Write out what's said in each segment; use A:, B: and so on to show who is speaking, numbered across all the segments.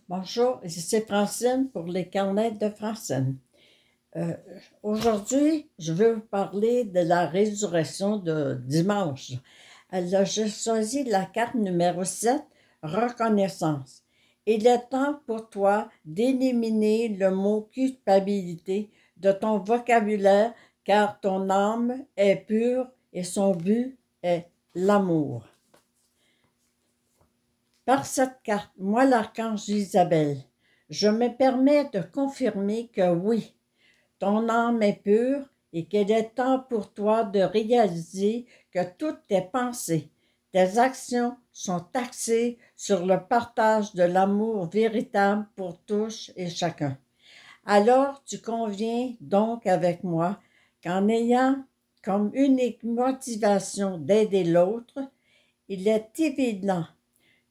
A: Bonjour, ici c'est Francine pour les carnets de Francine. Euh, Aujourd'hui, je veux vous parler de la résurrection de dimanche. Alors, j'ai choisi la carte numéro 7, reconnaissance. Il est temps pour toi d'éliminer le mot culpabilité de ton vocabulaire car ton âme est pure et son but est l'amour. Par cette carte, moi l'archange Isabelle, je me permets de confirmer que oui, ton âme est pure et qu'il est temps pour toi de réaliser que toutes tes pensées, tes actions sont axées sur le partage de l'amour véritable pour tous et chacun. Alors tu conviens donc avec moi qu'en ayant comme unique motivation d'aider l'autre, il est évident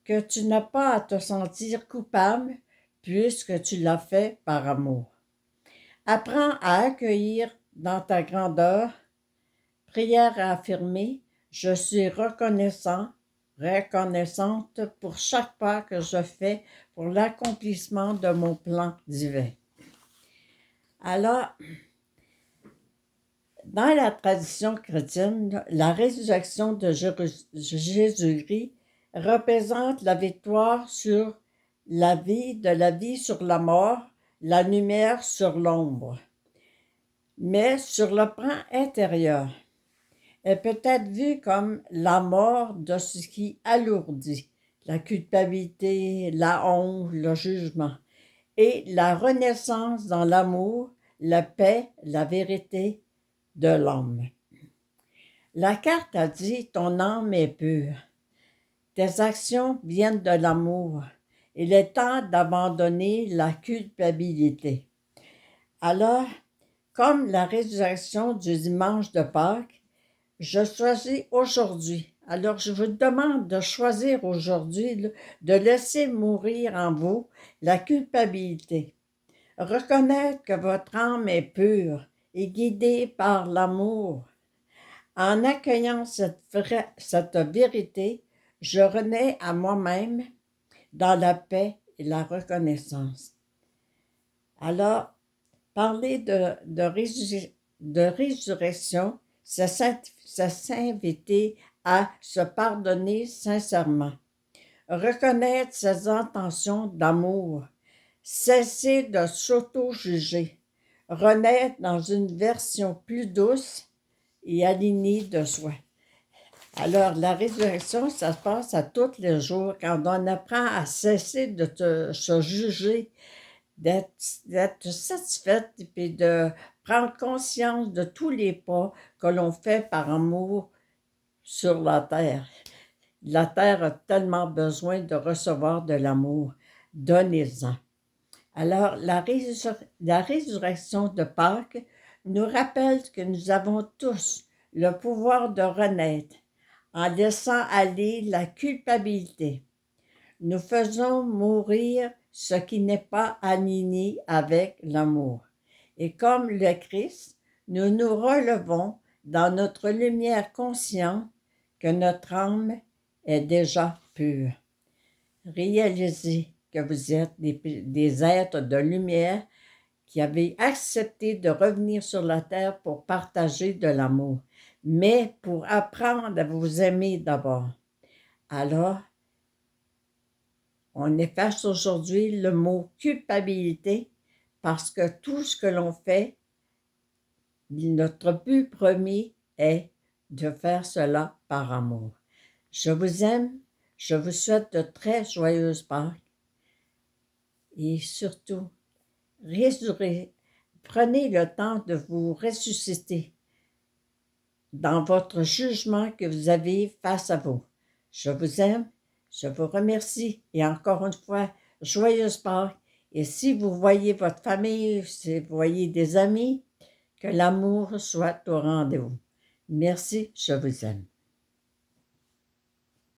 A: que tu n'as pas à te sentir coupable puisque tu l'as fait par amour. Apprends à accueillir dans ta grandeur, prière à affirmer, je suis reconnaissante pour chaque pas que je fais pour l'accomplissement de mon plan divin. Alors, dans la tradition chrétienne, la résurrection de Jésus-Christ représente la victoire sur la vie sur la mort, la lumière sur l'ombre. Mais sur le plan intérieur, elle peut être vue comme la mort de ce qui alourdit, la culpabilité, la honte, le jugement, et la renaissance dans l'amour, la paix, la vérité de l'homme. La carte a dit ton âme est pure. Tes actions viennent de l'amour. Il est temps d'abandonner la culpabilité. Alors, comme la résurrection du dimanche de Pâques, je choisis aujourd'hui. Alors, je vous demande de choisir aujourd'hui de laisser mourir en vous la culpabilité. Reconnaître que votre âme est pure et guidée par l'amour. En accueillant cette vérité, je renais à moi-même dans la paix et la reconnaissance. Alors, parler de résurrection, c'est s'inviter à se pardonner sincèrement, reconnaître ses intentions d'amour, cesser de s'auto-juger, renaître dans une version plus douce et alignée de soi. Alors, la résurrection, ça se passe à tous les jours quand on apprend à cesser de se juger, d'être satisfaite et de prendre conscience de tous les pas que l'on fait par amour sur la terre. La terre a tellement besoin de recevoir de l'amour. Donnez-en. Alors, la résurrection de Pâques nous rappelle que nous avons tous le pouvoir de renaître en laissant aller la culpabilité. Nous faisons mourir ce qui n'est pas aligné avec l'amour. Et comme le Christ, nous nous relevons dans notre lumière consciente que notre âme est déjà pure. Réalisez que vous êtes des êtres de lumière qui avez accepté de revenir sur la terre pour partager de l'amour, mais pour apprendre à vous aimer d'abord. Alors, on efface aujourd'hui le mot culpabilité parce que tout ce que l'on fait, notre but premier est de faire cela par amour. Je vous aime, je vous souhaite de très joyeuses Pâques et surtout, prenez le temps de vous ressusciter dans votre jugement que vous avez face à vous. Je vous aime, je vous remercie et encore une fois, joyeuse Pâques. Et si vous voyez votre famille, si vous voyez des amis, que l'amour soit au rendez-vous. Merci, je vous aime.